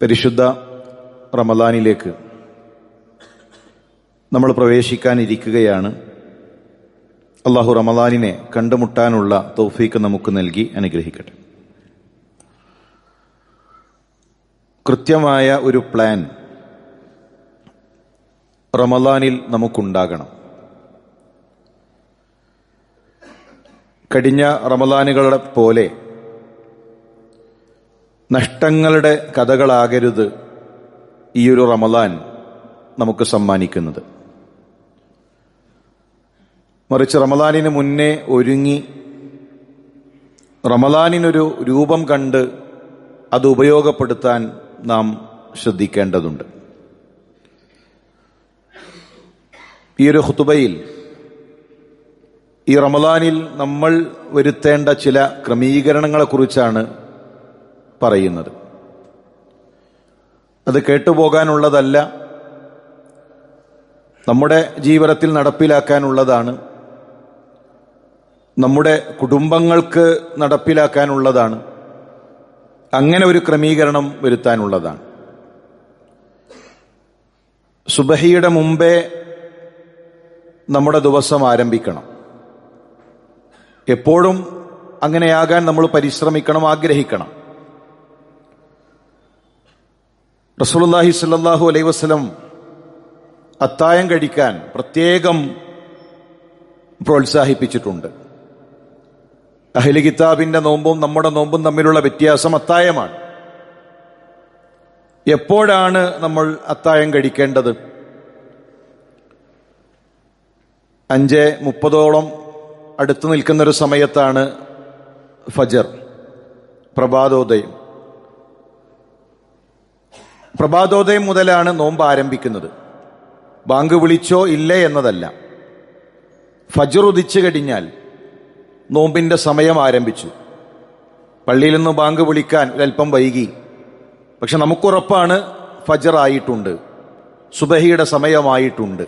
പരിശുദ്ധ റമദാനിലേക്ക് നമ്മൾ പ്രവേശിക്കാനിരിക്കുകയാണ്. അള്ളാഹു റമദാനിനെ കണ്ടുമുട്ടാനുള്ള തൗഫീക്ക് നമുക്ക് നൽകി അനുഗ്രഹിക്കട്ടെ. കൃത്യമായ ഒരു പ്ലാൻ റമദാനിൽ നമുക്കുണ്ടാകണം. കഴിഞ്ഞ റമദാനുകളെ പോലെ നഷ്ടങ്ങളുടെ കഥകളാകരുത് ഈയൊരു റമദാൻ നമുക്ക് സമ്മാനിക്കുന്നത്. മറിച്ച് റമദാനിന് മുന്നേ ഒരുങ്ങി റമദാനിനൊരു രൂപം കണ്ട് അത് ഉപയോഗപ്പെടുത്താൻ നാം ശ്രദ്ധിക്കേണ്ടതുണ്ട്. ഈയൊരു ഖുതുബയിൽ ഈ റമദാനിൽ നമ്മൾ വരുത്തേണ്ട ചില ക്രമീകരണങ്ങളെക്കുറിച്ചാണ് പറയുന്നത്. അത് കേട്ടുപോകാനുള്ളതല്ല, നമ്മുടെ ജീവിതത്തിൽ നടപ്പിലാക്കാനുള്ളതാണ്, നമ്മുടെ കുടുംബങ്ങൾക്ക് നടപ്പിലാക്കാനുള്ളതാണ്. അങ്ങനെ ഒരു ക്രമീകരണം വരുത്താനുള്ളതാണ്. സുബഹിയുടെ മുമ്പേ നമ്മുടെ ദിവസം ആരംഭിക്കണം. എപ്പോഴും അങ്ങനെയാകാൻ നമ്മൾ പരിശ്രമിക്കണം, ആഗ്രഹിക്കണം. റസൂലുള്ളാഹി സ്വല്ലല്ലാഹു അലൈഹി വസല്ലം അത്തായം കഴിക്കാൻ പ്രത്യേകം പ്രോത്സാഹിപ്പിച്ചിട്ടുണ്ട്. അഹ്ലി കിതാബിന്റെ നോമ്പും നമ്മുടെ നോമ്പും തമ്മിലുള്ള വ്യത്യാസം അത്തായമാണ്. എപ്പോഴാണ് നമ്മൾ അത്തായം കഴിക്കേണ്ടത്? 5:30 അടുത്തു നിൽക്കുന്നൊരു സമയത്താണ് ഫജർ, പ്രഭാതോദയം. പ്രഭാതോദയം മുതലാണ് നോമ്പ് ആരംഭിക്കുന്നത്. ബാങ്ക് വിളിച്ചോ ഇല്ലേ എന്നതല്ല. ഫജർ ഉദിച്ചു കഴിഞ്ഞാൽ നോമ്പിന്റെ സമയം ആരംഭിച്ചു. പള്ളിയിൽ നിന്ന് ബാങ്ക് വിളിക്കാൻ ഒരൽപ്പം വൈകി, പക്ഷെ നമുക്കുറപ്പാണ് ഫജർ ആയിട്ടുണ്ട്, സുബഹിയുടെ സമയമായിട്ടുണ്ട്.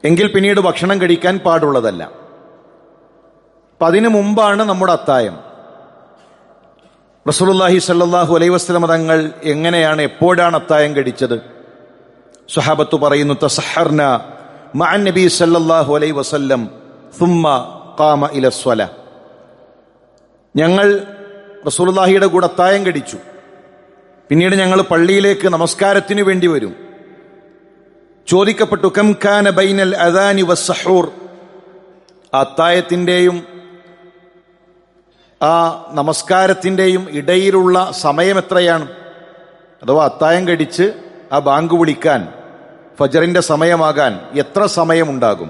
എങ്കിൽ പിന്നീട് ഭക്ഷണം കഴിക്കാൻ പാടുള്ളതല്ല. അപ്പം അതിനു മുമ്പാണ് നമ്മുടെ അത്തായം. റസൂലുള്ളാഹി സ്വല്ലല്ലാഹു അലൈഹി വസല്ലം തങ്ങൾ എങ്ങനെയാണ്, എപ്പോഴാണ് അത്തായം കഴിച്ചത്? സ്വഹാബത്ത് പറയുന്നു, തസഹർന മഅൻ നബി സ്വല്ലല്ലാഹു അലൈഹി വസല്ലം സുമ്മ ഖാമ ഇല സ്വലാ. ഞങ്ങൾ റസൂലുള്ളാഹിയുടെ കൂടെ അത്തായം കഴിച്ചു, പിന്നീട് ഞങ്ങൾ പള്ളിയിലേക്ക് നമസ്കാരത്തിന് വേണ്ടി വരും. ചോദിക്കപ്പെട്ടു, കം കാന ബൈനൽ അദാനി വസ്സഹൂർ, അത്തായത്തിന്റെയും ആ നമസ്കാരത്തിന്റെയും ഇടയിലുള്ള സമയം എത്രയാണ്? അഥവാ അത്തായം കഴിച്ച് ആ ബാങ്ക് വിളിക്കാൻ ഫജറിന്റെ സമയമാകാൻ എത്ര സമയമുണ്ടാകും?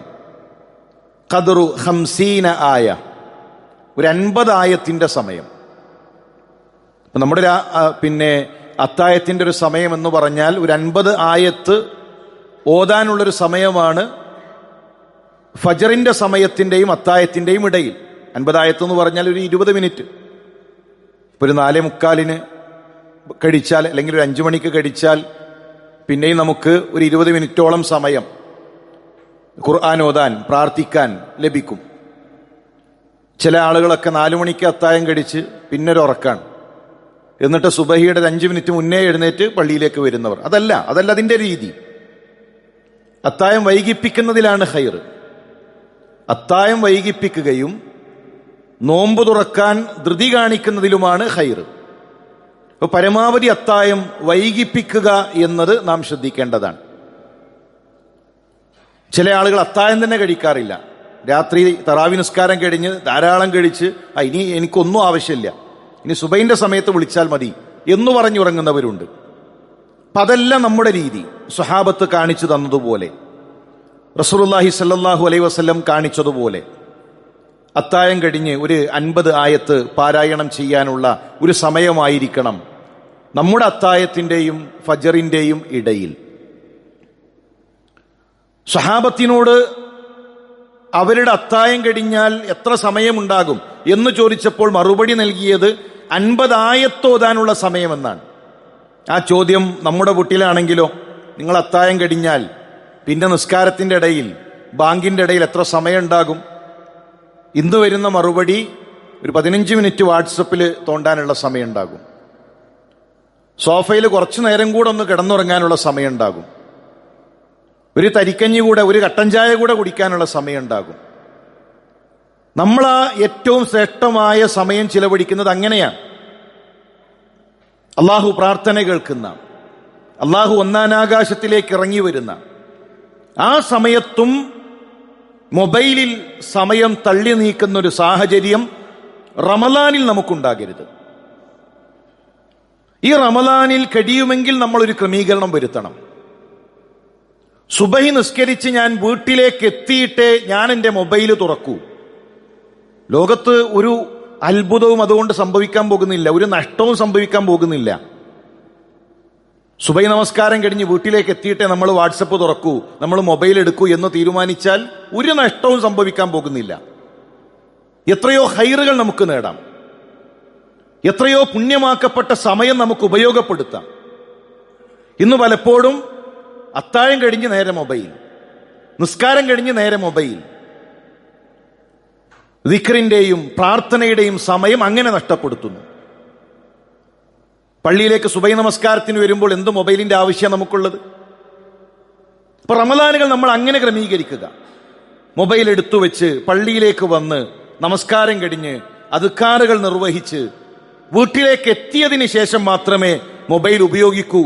ഖദ്റു 50 ആയ, ഒരു 50 ആയത്തിന്റെ സമയം. നമ്മുടെ അത്തായത്തിന്റെ ഒരു സമയം എന്ന് പറഞ്ഞാൽ ഒരു 50 ആയത്ത് ഓതാനുള്ളൊരു സമയമാണ് ഫജറിന്റെ സമയത്തിന്റെയും അത്തായത്തിന്റെയും ഇടയിൽ. 50 ആയത്ത് എന്ന് പറഞ്ഞാൽ ഒരു 20 മിനിറ്റ്. ഇപ്പൊ ഒരു 4:45 കഴിച്ചാൽ, അല്ലെങ്കിൽ ഒരു 5 മണിക്ക് കഴിച്ചാൽ പിന്നെയും നമുക്ക് ഒരു 20 മിനിറ്റോളം സമയം ഖുർആൻ ഓതാൻ, പ്രാർത്ഥിക്കാൻ ലഭിക്കും. ചില ആളുകളൊക്കെ 4 മണിക്ക് അത്തായം കഴിച്ച് പിന്നെ ഒരു ഉറക്കാണ്. എന്നിട്ട് സുബഹിയുടെ 5 മിനിറ്റ് മുന്നേ എഴുന്നേറ്റ് പള്ളിയിലേക്ക് വരുന്നവർ. അതല്ല അതിന്റെ രീതി. അത്തായം വൈകിപ്പിക്കുന്നതിലാണ് ഖൈർ. അത്തായം വൈകിപ്പിക്കുകയും നോമ്പ് തുറക്കാൻ ധൃതി കാണിക്കുന്നതിലുമാണ് ഖൈർ. അപ്പോൾ പരമാവധി അത്തായം വൈകിപ്പിക്കുക എന്നത് നാം ശ്രദ്ധിക്കേണ്ടതാണ്. ചില ആളുകൾ അത്തായം തന്നെ കഴിക്കാറില്ല. രാത്രി തറാവി നിസ്കാരം കഴിഞ്ഞ് ധാരാളം കഴിച്ച് ഇനി എനിക്കൊന്നും ആവശ്യമില്ല, ഇനി സുബൈന്റെ സമയത്ത് വിളിച്ചാൽ മതി എന്ന് പറഞ്ഞുറങ്ങുന്നവരുണ്ട്. അപ്പം അതല്ല നമ്മുടെ രീതി. സ്വഹാബത്ത് കാണിച്ചു തന്നതുപോലെ, റസൂലുള്ളാഹി സ്വല്ലല്ലാഹു അലൈഹി വസല്ലം കാണിച്ചതുപോലെ അത്തായം കഴിഞ്ഞ് ഒരു 50 ആയത്ത് പാരായണം ചെയ്യാനുള്ള ഒരു സമയമായിരിക്കണം നമ്മുടെ അത്തായത്തിന്റെയും ഫജറിന്റെയും ഇടയിൽ. സ്വഹാബത്തിനോട് അവരുടെ അത്തായം കഴിഞ്ഞാൽ എത്ര സമയമുണ്ടാകും എന്ന് ചോദിച്ചപ്പോൾ മറുപടി നൽകിയത് 50 ആയത്ത് ഓതാനുള്ള സമയമെന്നാണ്. ആ ചോദ്യം നമ്മുടെ വീട്ടിലാണെങ്കിലോ, നിങ്ങൾ അത്തായം കഴിഞ്ഞാൽ പിന്നെ നിസ്കാരത്തിന്റെ ഇടയിൽ, ബാങ്കിന്റെ ഇടയിൽ എത്ര സമയം ഉണ്ടാകും? ഇന്ന് വരുന്ന മറുപടി ഒരു 15 മിനിറ്റ് വാട്സപ്പിൽ തോണ്ടാനുള്ള സമയം ഉണ്ടാകും. സോഫയിൽ കുറച്ചു നേരം കൂടെ ഒന്ന് കിടന്നുറങ്ങാനുള്ള സമയമുണ്ടാകും. ഒരു തരിക്കഞ്ഞി കൂടെ, ഒരു കട്ടൻ ചായ കൂടെ കുടിക്കാനുള്ള സമയമുണ്ടാകും. നമ്മൾ ആ ഏറ്റവും ശ്രേഷ്ഠമായ സമയം ചിലവഴിക്കുന്നത് അങ്ങനെയാണ്. അള്ളാഹു പ്രാർത്ഥന കേൾക്കുന്ന, അള്ളാഹു ഒന്നാനാകാശത്തിലേക്ക് ഇറങ്ങി വരുന്ന ആ സമയത്തും മൊബൈലിൽ സമയം തള്ളി നീക്കുന്ന ഒരു സാഹചര്യം റമളാനിൽ നമുക്കുണ്ടാകരുത്. ഈ റമളാനിൽ കഴിയുമെങ്കിൽ നമ്മളൊരു ക്രമീകരണം വരുത്തണം. സുബഹി നിസ്കരിച്ച് ഞാൻ വീട്ടിലേക്ക് എത്തിയിട്ടേ ഞാൻ എൻ്റെ മൊബൈൽ തുറക്കൂ. ലോകത്ത് ഒരു അത്ഭുതവും അതുകൊണ്ട് സംഭവിക്കാൻ പോകുന്നില്ല, ഒരു നഷ്ടവും സംഭവിക്കാൻ പോകുന്നില്ല. സുബഹി നമസ്കാരം കഴിഞ്ഞ് വീട്ടിലേക്ക് എത്തിയിട്ടേ നമ്മൾ വാട്സപ്പ് തുറക്കൂ, നമ്മൾ മൊബൈൽ എടുക്കൂ എന്ന് തീരുമാനിച്ചാൽ ഒരു നഷ്ടവും സംഭവിക്കാൻ പോകുന്നില്ല. എത്രയോ ഹൈറുകൾ നമുക്ക് നേടാം, എത്രയോ പുണ്യമാക്കപ്പെട്ട സമയം നമുക്ക് ഉപയോഗപ്പെടുത്താം. ഇന്ന് പലപ്പോഴും അത്താഴം കഴിഞ്ഞ് നേരെ മൊബൈൽ, നിസ്കാരം കഴിഞ്ഞ് നേരെ മൊബൈൽ, ദിക്റിന്റെയും പ്രാർത്ഥനയുടെയും സമയം അങ്ങനെ നഷ്ടപ്പെടുത്തുന്നു. പള്ളിയിലേക്ക് സുബഹി നമസ്കാരത്തിന് വരുമ്പോൾ എന്ത് മൊബൈലിന്റെ ആവശ്യം നമുക്കുള്ളത്? അപ്പൊ റമളാനുകൾ നമ്മൾ അങ്ങനെ ക്രമീകരിക്കുക. മൊബൈൽ എടുത്തു വെച്ച് പള്ളിയിലേക്ക് വന്ന് നമസ്കാരം കഴിഞ്ഞ് അദ്കാറുകൾ നിർവഹിച്ച് വീട്ടിലേക്ക് എത്തിയതിന് ശേഷം മാത്രമേ മൊബൈൽ ഉപയോഗിക്കൂ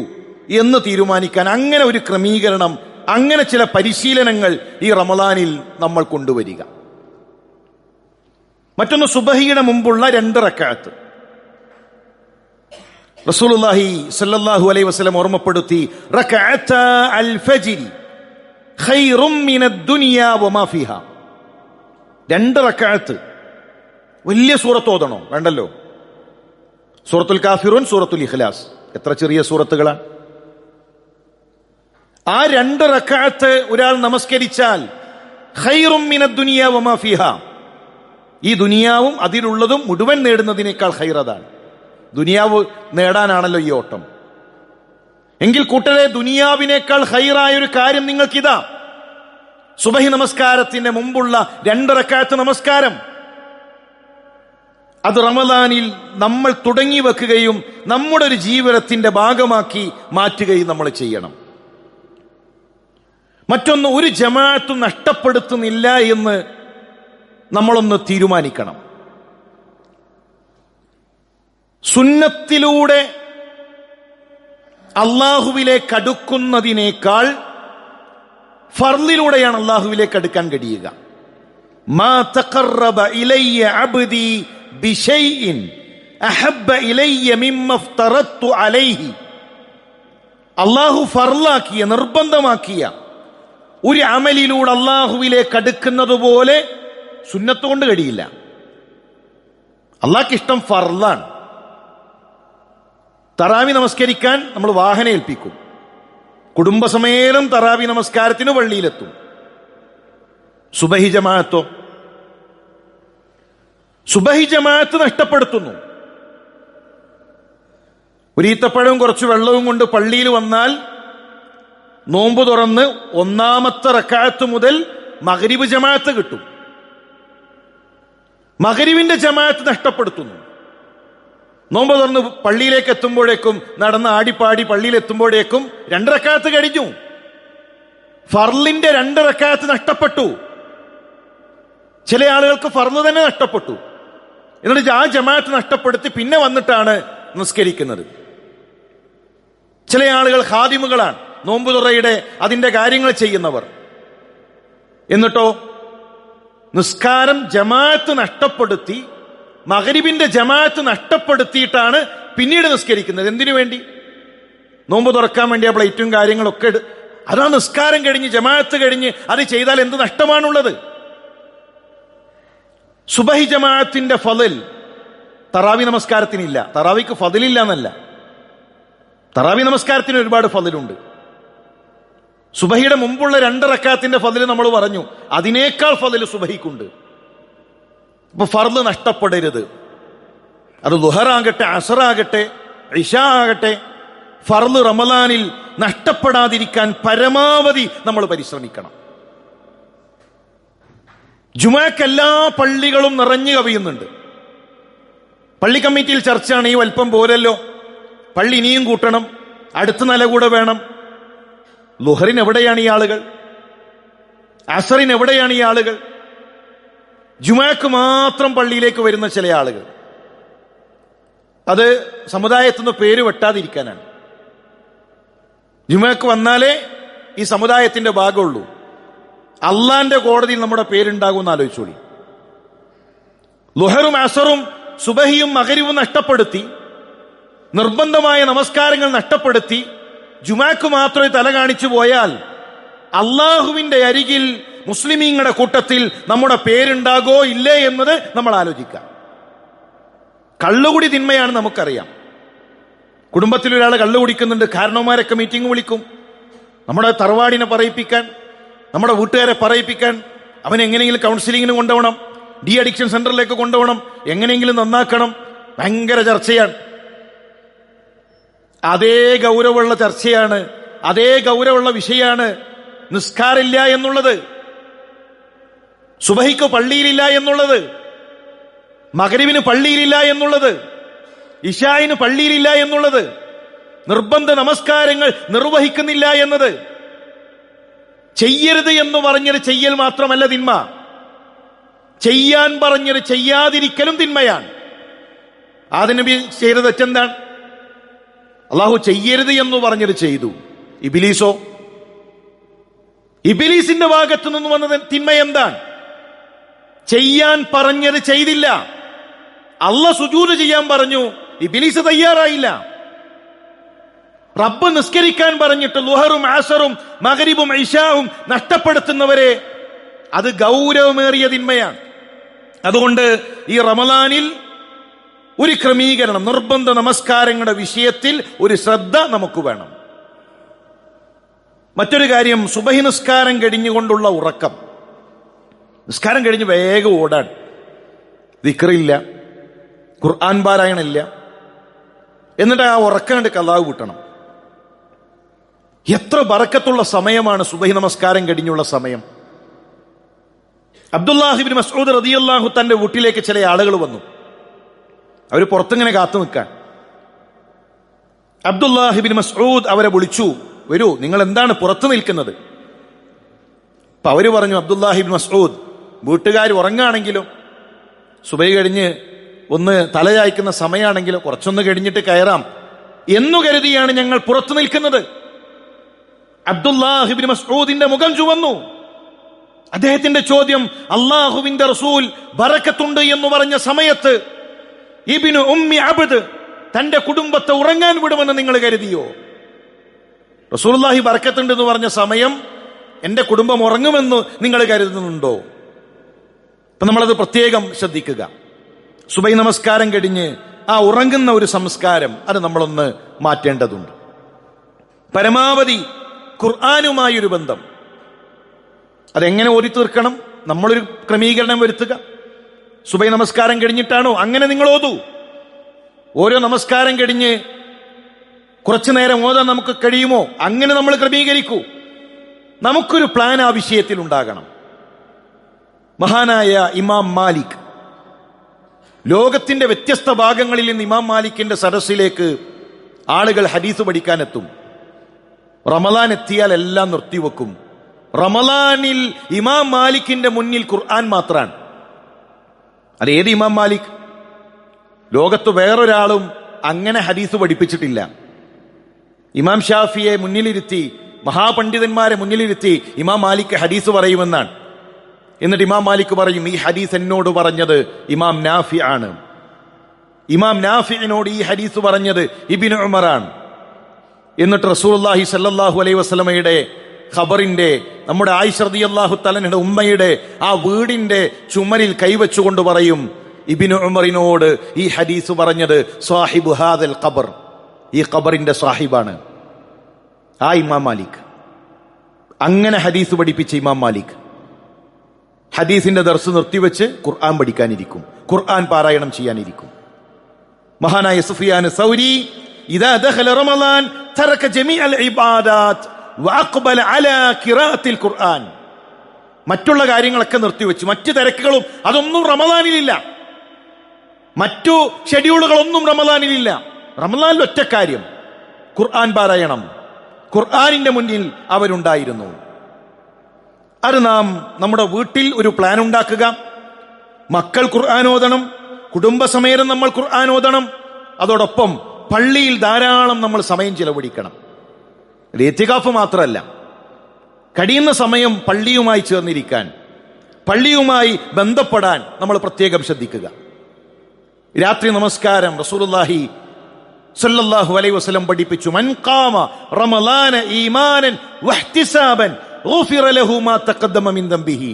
എന്ന് തീരുമാനിക്കാൻ, അങ്ങനെ ഒരു ക്രമീകരണം, അങ്ങനെ ചില പരിശീലനങ്ങൾ ഈ റമളാനിൽ നമ്മൾ കൊണ്ടുവരിക. മറ്റൊന്ന്, സുബഹിയുടെ മുമ്പുള്ള 2 റക്അത്ത് റസൂലുള്ളാഹി സ്വല്ലല്ലാഹു അലൈഹി വസല്ലം ഓർമ്മപ്പെടുത്തി, റക്അത്ത അൽ ഫജ്ർ ഖൈറും മിനദ് ദുനിയ വമാ ഫിഹാ. 2 റക്അത്ത്. വലിയ സൂറത്ത് ഓതണോ? വേണ്ടല്ലോ. സൂറത്തുൽ കാഫിറൂൻ, സൂറത്തുൽ ഇഖ്ലാസ്, എത്ര ചെറിയ സൂറത്തുകളാണ്. ആ 2 റക്അത്ത് ഒരാൾ നമസ്കരിച്ചാൽ ഖൈറും മിനദ് ദുനിയ വമാ ഫിഹാ, ഈ ദുനിയാവും അതിലുള്ളതും മുഴുവൻ നേടുന്നതിനേക്കാൾ ഖൈറതാണ്. ദുനിയാവ് നേടാനാണല്ലോ ഈ ഓട്ടം. എങ്കിൽ കൂട്ടരെ, ദുനിയാവിനേക്കാൾ ഖൈറായൊരു കാര്യം നിങ്ങൾക്കിതാ, സുബഹി നമസ്കാരത്തിന്റെ മുമ്പുള്ള 2 റക്അത്ത് നമസ്കാരം. അത് റമളാനിൽ നമ്മൾ തുടങ്ങി വെക്കുകയും നമ്മുടെ ഒരു ജീവിതത്തിന്റെ ഭാഗമാക്കി മാറ്റുകയും നമ്മൾ ചെയ്യണം. മറ്റൊന്ന്, ഒരു ജമാഅത്തും നഷ്ടപ്പെടുത്തുന്നില്ല എന്ന് നമ്മളൊന്ന് തീരുമാനിക്കണം. സുന്നത്തിലൂടെ അള്ളാഹുവിലേക്ക് അടുക്കുന്നതിനേക്കാൾ ഫർളിലൂടെയാണ് അള്ളാഹുവിലേക്ക് അടുക്കാൻ കഴിയുക. മാ തഖറബ ഇലയ്യ അബ്ദി ബിശൈഇൻ അഹബ്ബ ഇലയ്യ മിമ്മ ഇഫ്തറത്തു അലൈഹി. അള്ളാഹു ഫർളാക്കിയ, നിർബന്ധമാക്കിയ ഒരു അമലിലൂടെ അള്ളാഹുവിലേക്ക് അടുക്കുന്നത് പോലെ സുന്നത്ത് കൊണ്ട് കഴിയില്ല. അള്ളാഹ്ക്ക് ഇഷ്ടം ഫർളാണ്. തറാവി നമസ്കരിക്കാൻ നമ്മൾ വാഹനം ഏൽപ്പിക്കും, കുടുംബസമേതം തറാവി നമസ്കാരത്തിന് പള്ളിയിലെത്തും. സുബഹി ജമാഅത്തോ? സുബഹി ജമാഅത്ത് നഷ്ടപ്പെടുത്തുന്നു. ഒരു ഈത്തപ്പഴവും കുറച്ച് വെള്ളവും കൊണ്ട് പള്ളിയിൽ വന്നാൽ നോമ്പ് തുറന്ന് 1ാമത്തെ റക്അത്ത് മുതൽ മഗ്രിബ് ജമാഅത്ത് കിട്ടും. മഗ്രിബിന്റെ ജമാഅത്ത് നഷ്ടപ്പെടുത്തുന്നു. നോമ്പ് തുറന്ന് പള്ളിയിലേക്ക് എത്തുമ്പോഴേക്കും, നടന്ന് ആടിപ്പാടി പള്ളിയിൽ എത്തുമ്പോഴേക്കും 2 റക്അത്ത് കഴിഞ്ഞു. ഫർളിന്റെ 2 റക്അത്ത് നഷ്ടപ്പെട്ടു. ചില ആളുകൾക്ക് ഫർള് തന്നെ നഷ്ടപ്പെട്ടു. എന്നിട്ട് ആ ജമാഅത്ത് നഷ്ടപ്പെടുത്തി പിന്നെ വന്നിട്ടാണ് നിസ്കരിക്കുന്നത്. ചില ആളുകൾ ഖാദിമുകളാണ്, നോമ്പ് തുറയുടെ അതിന്റെ കാര്യങ്ങൾ ചെയ്യുന്നവർ. എന്നിട്ടോ നിസ്കാരം ജമാഅത്ത് നഷ്ടപ്പെടുത്തി, മഗ്രിബിന്റെ ജമാഅത്ത് നഷ്ടപ്പെടുത്തിയിട്ടാണ് പിന്നീട് നിസ്കരിക്കുന്നത്. എന്തിനു വേണ്ടി? നോമ്പ് തുറക്കാൻ വേണ്ടി ആ പ്ലേറ്റും കാര്യങ്ങളൊക്കെ അതാ നിസ്കാരം കഴിഞ്ഞ് ജമാഅത്ത് കഴിഞ്ഞ് അത് ചെയ്താൽ എന്ത് നഷ്ടമാണുള്ളത്? സുബഹി ജമാഅത്തിന്റെ ഫളിൽ തറാവി നമസ്കാരത്തിനില്ല. തറാവിക്ക് ഫളില്ല എന്നല്ല, തറാവി നമസ്കാരത്തിന് ഒരുപാട് ഫളിലുണ്ട്. സുബഹിയുടെ മുമ്പുള്ള 2 റക്അത്തിന്റെ ഫളിൽ നമ്മൾ പറഞ്ഞു, അതിനേക്കാൾ ഫളിൽ സുബഹിക്കുണ്ട്. അപ്പൊ ഫർള് നഷ്ടപ്പെടരുത്. അത് ദുഹറാകട്ടെ, അസറാകട്ടെ, ഇശാ ആകട്ടെ, ഫർള് റമളാനിൽ നഷ്ടപ്പെടാതിരിക്കാൻ പരമാവധി നമ്മൾ പരിശ്രമിക്കണം. ജുമുഅക്ക് എല്ലാ പള്ളികളും നിറഞ്ഞു കവിയുന്നുണ്ട്. പള്ളി കമ്മിറ്റിയിൽ ചർച്ചയാണ്, ഈ വലിപ്പം പോരല്ലോ, പള്ളി ഇനിയും കൂട്ടണം, അടുത്ത നില കൂടെ വേണം. ലുഹറിന് എവിടെയാണ് ഈ ആളുകൾ? അസറിന് എവിടെയാണ് ഈ ആളുകൾ? ജുമാക്ക് മാത്രം പള്ളിയിലേക്ക് വരുന്ന ചില ആളുകൾ. അത് സമുദായത്തിന്ന് പേര് വെട്ടാതിരിക്കാനാണ്. ജുമാക്ക് വന്നാലേ ഈ സമുദായത്തിന്റെ ഭാഗമുള്ളൂ. അള്ളാന്റെ കോടതിയിൽ നമ്മുടെ പേരുണ്ടാകും എന്ന് ആലോചിച്ചോളി. ലുഹറും അസറും സുബഹിയും മഗ്രിബും നഷ്ടപ്പെടുത്തി, നിർബന്ധമായ നമസ്കാരങ്ങൾ നഷ്ടപ്പെടുത്തി ജുമാക്ക് മാത്രമേ തല കാണിച്ചു പോയാൽ അള്ളാഹുവിന്റെ അരികിൽ മുസ്ലിമീങ്ങളുടെ കൂട്ടത്തിൽ നമ്മുടെ പേരുണ്ടാകോ ഇല്ലേ എന്നത് നമ്മൾ ആലോചിക്കാം. കള്ളുകുടി തിന്മയാണ് നമുക്കറിയാം. കുടുംബത്തിൽ ഒരാൾ കള്ളു കുടിക്കുന്നുണ്ട്, കാരണവന്മാരൊക്കെ മീറ്റിംഗ് വിളിക്കും, നമ്മുടെ തറവാടിനെ പറയിപ്പിക്കാൻ, നമ്മുടെ വീട്ടുകാരെ പറയിപ്പിക്കാൻ. അവൻ എങ്ങനെയെങ്കിലും കൗൺസിലിങ്ങിന് കൊണ്ടുപോകണം, ഡി അഡിക്ഷൻ സെന്ററിലേക്ക് കൊണ്ടുപോകണം, എങ്ങനെയെങ്കിലും നന്നാക്കണം. ഭയങ്കര ചർച്ചയാണ്. അതേ ഗൗരവമുള്ള ചർച്ചയാണ്, അതേ ഗൗരവമുള്ള വിഷയമാണ് നിസ്കാരമില്ല എന്നുള്ളത്, സുബഹിക്ക് പള്ളിയിലില്ല എന്നുള്ളത്, മഗ്രിബിന് പള്ളിയിലില്ല എന്നുള്ളത്, ഇശായിന് പള്ളിയിലില്ല എന്നുള്ളത്, നിർബന്ധ നമസ്കാരങ്ങൾ നിർവഹിക്കുന്നില്ല എന്നത്. ചെയ്യരുത് എന്ന് പറഞ്ഞത് ചെയ്യൽ മാത്രമല്ല തിന്മ, ചെയ്യാൻ പറഞ്ഞത് ചെയ്യാതിരിക്കലും തിന്മയാണ്. ആദ്യ നബി ചെയ്ത തെറ്റെന്താണ്? അള്ളാഹു ചെയ്യരുത് എന്ന് പറഞ്ഞത് ചെയ്തു. ഇബ്ലീസോ? ഇബ്ലീസിന്റെ ഭാഗത്തു നിന്ന് വന്നത് തിന്മ എന്താണ്? ചെയ്യാൻ പറഞ്ഞത് ചെയ്തില്ല. അള്ളാഹ് സുജൂദ് ചെയ്യാൻ പറഞ്ഞു, ഇബ്ലീസ് തയ്യാറായില്ല. റബ്ബ് നിസ്കരിക്കാൻ പറഞ്ഞിട്ട് ളുഹറും അസറും മഗ്രിബും ഇശാവും നഷ്ടപ്പെടുത്തുന്നവരെ അത് ഗൗരവമേറിയ തിന്മയാണ്. അതുകൊണ്ട് ഈ റമളാനിൽ ഒരു ക്രമീകരണം, നിർബന്ധ നമസ്കാരങ്ങളുടെ വിഷയത്തിൽ ഒരു ശ്രദ്ധ നമുക്ക് വേണം. മറ്റൊരു കാര്യം, സുബഹി നിസ്കാരം കഴിഞ്ഞുകൊണ്ടുള്ള ഉറക്കം. നിസ്കാരം കഴിഞ്ഞ് വേഗം ഓടാൻ, ദിക്റില്ല, ഖുർആൻ പാരായണില്ല, എന്നിട്ട് ആ ഉറക്കം കണ്ട് ഖളാ കൂട്ടണം. എത്ര ബറക്കത്തുള്ള സമയമാണ് സുബഹി നമസ്കാരം കഴിഞ്ഞുള്ള സമയം. അബ്ദുല്ലാഹി ഇബ്നു മസ്ഊദ് റളിയല്ലാഹു തന്റെ വീട്ടിലേക്ക് ചില ആളുകൾ വന്നു. അവർ പുറത്തിങ്ങനെ കാത്തു നിൽക്കാൻ. അബ്ദുല്ലാഹി ഇബ്നു മസ്ഊദ് അവരെ വിളിച്ചു, വരൂ, നിങ്ങൾ എന്താണ് പുറത്തു നിൽക്കുന്നത്? അപ്പൊ അവര് പറഞ്ഞു, അബ്ദുല്ലാഹി ഇബ്നു മസ്ഊദ്, വീട്ടുകാർ ഉറങ്ങാണെങ്കിലും സുബഹി കഴിഞ്ഞ് ഒന്ന് തലചായ്ക്കുന്ന സമയമാണെങ്കിലും കുറച്ചൊന്ന് കഴിഞ്ഞിട്ട് കയറാം എന്നു കരുതിയാണ് ഞങ്ങൾ പുറത്തു നിൽക്കുന്നത്. അബ്ദുല്ലാഹി ഇബ്നു മസ്ഊദിന്റെ മുഖം ചുവന്നു. അദ്ദേഹത്തിന്റെ ചോദ്യം, അള്ളാഹുവിന്റെ റസൂൽ ബറക്കത്തുണ്ട് എന്ന് പറഞ്ഞ സമയത്ത് ഇബ്നു ഉമ്മി അബ്ദ് തന്റെ കുടുംബത്തെ ഉറങ്ങാൻ വിടുമെന്ന് നിങ്ങൾ കരുതിയോ? റസൂലുള്ളാഹി ബറക്കത്തുണ്ട് എന്ന് പറഞ്ഞ സമയം എന്റെ കുടുംബം ഉറങ്ങുമെന്ന് നിങ്ങൾ കരുതുന്നുണ്ടോ? അപ്പൊ നമ്മളത് പ്രത്യേകം ശ്രദ്ധിക്കുക. സുബഹി നമസ്കാരം കഴിഞ്ഞ് ആ ഉറങ്ങുന്ന ഒരു സംസ്കാരം അത് നമ്മളൊന്ന് മാറ്റേണ്ടതുണ്ട്. പരമാവധി ഖുർആനുമായൊരു ബന്ധം അതെങ്ങനെ ഓതി തീർക്കണം? നമ്മളൊരു ക്രമീകരണം വരുത്തുക. സുബഹി നമസ്കാരം കഴിഞ്ഞിട്ടാണോ? അങ്ങനെ നിങ്ങൾ ഓതൂ. ഓരോ നമസ്കാരം കഴിഞ്ഞ് കുറച്ചു നേരം ഓതാൻ നമുക്ക് കഴിയുമോ? അങ്ങനെ നമ്മൾ ക്രമീകരിക്കൂ. നമുക്കൊരു പ്ലാൻ ആ വിഷയത്തിൽ ഉണ്ടാകണം. മഹാനായ ഇമാം മാലിക്, ലോകത്തിന്റെ വ്യത്യസ്ത ഭാഗങ്ങളിൽ നിന്ന് ഇമാം മാലിക്കിന്റെ സദസ്സിലേക്ക് ആളുകൾ ഹദീസ് പഠിക്കാനെത്തും. റമളാൻ എത്തിയാൽ എല്ലാം നിർത്തിവെക്കും. റമളാനിൽ ഇമാം മാലിക്കിന്റെ മുന്നിൽ ഖുർആൻ മാത്രമാണ്. അത് ഏത് ഇമാം മാലിക്? ലോകത്ത് വേറൊരാളും അങ്ങനെ ഹദീസ് പഠിപ്പിച്ചിട്ടില്ല. ഇമാം ഷാഫിയെ മുന്നിലിരുത്തി, മഹാപണ്ഡിതന്മാരെ മുന്നിലിരുത്തി ഇമാം മാലിക് ഹദീസ് പറയുമെന്നാണ്. എന്നിട്ട് ഇമാം മാലിക് പറയും, ഈ ഹദീസ് എന്നോട് പറഞ്ഞത് ഇമാം നാഫി ആണ്, ഇമാം നാഫിനോട് ഈ ഹദീസ് പറഞ്ഞത് ഇബ്നു ഉമറാണ്. എന്നിട്ട് റസൂലുള്ളാഹി സ്വല്ലല്ലാഹു അലൈഹി വസല്ലമയുടെ ഖബറിന്റെ, നമ്മുടെ ആയിഷ റളിയല്ലാഹു തആലയുടെ ഉമ്മയുടെ ആ വീടിന്റെ ചുമരിൽ കൈവച്ചുകൊണ്ട് പറയും, ഇബ്നു ഉമറിനോട് ഈ ഹദീസ് പറഞ്ഞത് സാഹിബു ഹാദൽ ഖബർ, ഈ ഖബറിന്റെ സാഹിബാണ് ആ ഇമാം മാലിക്. അങ്ങനെ ഹദീസ് പഠിപ്പിച്ച ഇമാം മാലിക് ഹദീസിന്റെ ദർസ് നിർത്തിവെച്ച് ഖുർആൻ പഠിക്കാനിരിക്കും, ഖുർആൻ പാരായണം ചെയ്യാനിരിക്കും. മഹാനായ സുഫിയാൻ സൗരി, ഇദാ ദഖല റമളാൻ തറക ജമീഅൽ ഇബാദാത്ത് വഅഖ്ബല അലാ ഖിറാഅത്തിൽ ഖുർആൻ. മറ്റുള്ള കാര്യങ്ങളൊക്കെ നിർത്തിവെച്ചു, മറ്റു തിരക്കുകളും അതൊന്നും റമളാനിലില്ല, മറ്റു ഷെഡ്യൂളുകളൊന്നും റമളാനിലില്ല. റമളാനിൽ ഒറ്റ കാര്യം, ഖുർആൻ പാരായണം. ഖുർആനിന്റെ മുന്നിൽ അവരുണ്ടായിരുന്നു. അത് നാം നമ്മുടെ വീട്ടിൽ ഒരു പ്ലാൻ ഉണ്ടാക്കുക. മക്കൾ ഖുർആൻ ഓതണം, കുടുംബസമേതം നമ്മൾ ഖുർആൻ ഓതണം. അതോടൊപ്പം പള്ളിയിൽ ധാരാളം നമ്മൾ സമയം ചിലവഴിക്കണം. ഇത്തികാഫ് മാത്രമല്ല, കഴിയുന്ന സമയം പള്ളിയുമായി ചേർന്നിരിക്കാൻ, പള്ളിയുമായി ബന്ധപ്പെടാൻ നമ്മൾ പ്രത്യേകം ശ്രദ്ധിക്കുക. രാത്രി നമസ്കാരം റസൂലുള്ളാഹി സ്വല്ലല്ലാഹു അലൈഹി വസല്ലം പഠിപ്പിച്ചു, മൻ ഖാമ റമളാന ഈമാനൻ വഹ്തിസാബൻ ഗുഫിറ ലഹു മാ തഖദ്ദമ മിൻ ദംബിഹി.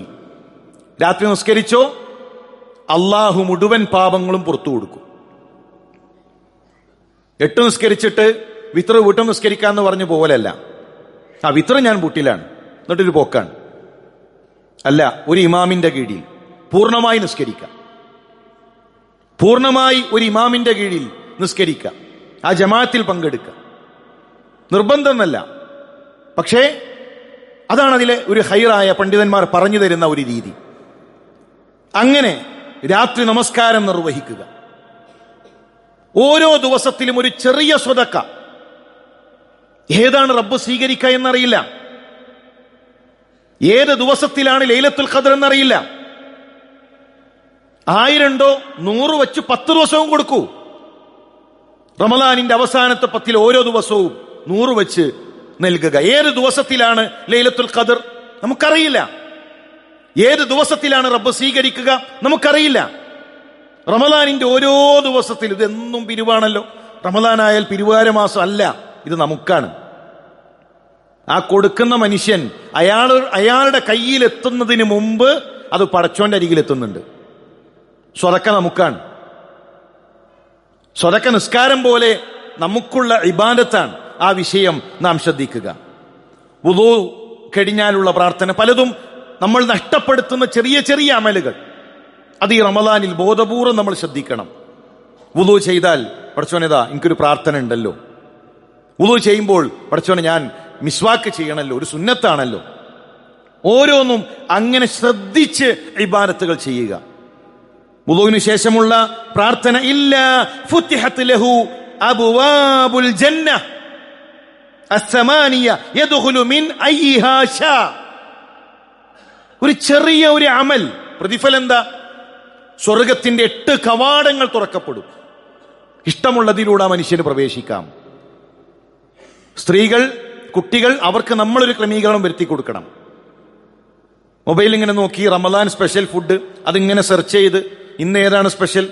രാത്രി നിസ്കരിച്ചോ, അള്ളാഹു മുഴുവൻ പാപങ്ങളും പുറത്തു കൊടുക്കും. 8 നിസ്കരിച്ചിട്ട് വിത്ര വീട്ടം നിസ്കരിക്കാന്ന് പറഞ്ഞു പോകലല്ല. വിത്ര ഞാൻ വീട്ടിലാണ്, എന്നിട്ടൊരു പോക്കാണ്. അല്ല, ഒരു ഇമാമിന്റെ കീഴിൽ പൂർണ്ണമായി നിസ്കരിക്കാം. പൂർണ്ണമായി ഒരു ഇമാമിന്റെ കീഴിൽ നിസ്കരിക്കാം. ആ ജമാഅത്തിൽ പങ്കെടുക്കുക. നിർബന്ധമെന്നല്ല, പക്ഷേ അതാണ് അതിലെ ഒരു ഹൈറായ പണ്ഡിതന്മാർ പറഞ്ഞു തരുന്ന ഒരു രീതി. അങ്ങനെ രാത്രി നമസ്കാരം നിർവഹിക്കുക. ഓരോ ദിവസത്തിലും ഒരു ചെറിയ സ്വതക്ക. ഏതാണ് റബ്ബ് സ്വീകരിക്കുക എന്നറിയില്ല. ഏത് ദിവസത്തിലാണ് ലൈലത്തുൽ ഖദ്ർ എന്നറിയില്ല. 1000 100 വെച്ച് 10 ദിവസവും കൊടുക്കൂ. റമളാനിന്റെ അവസാനത്തെ 10 ഓരോ ദിവസവും 100 വെച്ച് നൽകുക. ഏത് ദിവസത്തിലാണ് ലൈലത്തുൽ ഖദ്ർ നമുക്കറിയില്ല. ഏത് ദിവസത്തിലാണ് റബ്ബ് സ്വീകരിക്കുക നമുക്കറിയില്ല. റമളാനിന്റെ ഓരോ ദിവസത്തിൽ, ഇതെന്നും പിരിവാണല്ലോ. റമളാനായാൽ പിരിവാര മാസം അല്ല, ഇത് നമുക്കാണ്. ആ കൊടുക്കുന്ന മനുഷ്യൻ അയാളുടെ കയ്യിൽ എത്തുന്നതിന് മുമ്പ് അത് പടച്ചോന്റെ അരികിൽ എത്തുന്നുണ്ട്. സ്വതക്ക നമുക്കാണ്. സ്വതക്ക നിസ്കാരം പോലെ നമുക്കുള്ള ഇബാദത്താണ്. ആ വിഷയം നാം ശ്രദ്ധിക്കുക. വുളൂ കഴിഞ്ഞാലുള്ള പ്രാർത്ഥന, പലതും നമ്മൾ നഷ്ടപ്പെടുത്തുന്ന ചെറിയ ചെറിയ അമലുകൾ, അത് ഈ റമളാനിൽ ബോധപൂർവ്വം നമ്മൾ ശ്രദ്ധിക്കണം. വുളൂ ചെയ്താൽ, പടച്ചോനേതാ എനിക്കൊരു പ്രാർത്ഥന ഉണ്ടല്ലോ. വുളൂ ചെയ്യുമ്പോൾ പടച്ചോനെ ഞാൻ മിസ്വാക്ക് ചെയ്യണമല്ലോ, ഒരു സുന്നത്താണല്ലോ. ഓരോന്നും അങ്ങനെ ശ്രദ്ധിച്ച് ഇബാദത്തുകൾ ചെയ്യുക. വുളൂവിന് ശേഷമുള്ള പ്രാർത്ഥന, ഇല്ലാ ഫുത്തിഹത് ലഹു അബ്വാബുൽ ജന്ന അസ്സമാനിയ യദ്ഖുലു മിൻ അയ്യിഹാ ശാ. ഒരു ചെറിയ ഒരു അമൽ, പ്രതിഫലം എന്താ? സ്വർഗത്തിന്റെ 8 കവാടങ്ങൾ തുറക്കപ്പെടും. ഇഷ്ടമുള്ളതിലൂടെ ആ മനുഷ്യന് പ്രവേശിക്കാം. സ്ത്രീകൾ, കുട്ടികൾ, അവർക്ക് നമ്മളൊരു ക്രമീകരണം വരുത്തി കൊടുക്കണം. മൊബൈൽ ഇങ്ങനെ നോക്കി റമളാൻ സ്പെഷ്യൽ ഫുഡ് അതിങ്ങനെ സെർച്ച് ചെയ്ത്, ഇന്ന് ഏതാണ് സ്പെഷ്യൽ?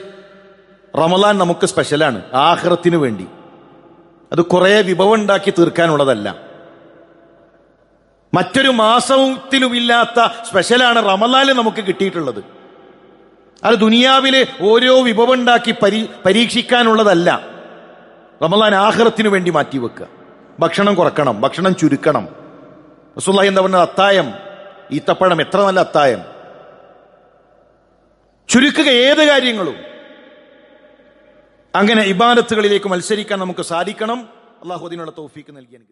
റമളാൻ നമുക്ക് സ്പെഷ്യലാണ്, ആഖിറത്തിന് വേണ്ടി. അത് കുറെ വിഭവം ഉണ്ടാക്കി തീർക്കാനുള്ളതല്ല. മറ്റൊരു മാസത്തിലുമില്ലാത്ത സ്പെഷ്യലാണ് റമളാനിൽ നമുക്ക് കിട്ടിയിട്ടുള്ളത്. അത് ദുനിയാവിലെ ഓരോ വിഭവം ഉണ്ടാക്കി പരീക്ഷിക്കാനുള്ളതല്ല. റമളാൻ ആഖിറത്തിന് വേണ്ടി മാറ്റിവെക്കുക. ഭക്ഷണം കുറക്കണം, ഭക്ഷണം ചുരുക്കണം. റസൂലുള്ളാഹി എന്താ പറഞ്ഞത്? അത്തായം, ഈത്തപ്പഴം, എത്ര നല്ല അത്തായം. ചുരുക്കുക ഏത് കാര്യങ്ങളും. അങ്ങനെ ഇബാദത്തുകളിലേക്ക് മത്സരിക്കാൻ നമുക്ക് സാധിക്കണം. അല്ലാഹു അതിനുള്ള തൗഫീക്ക് നൽകി.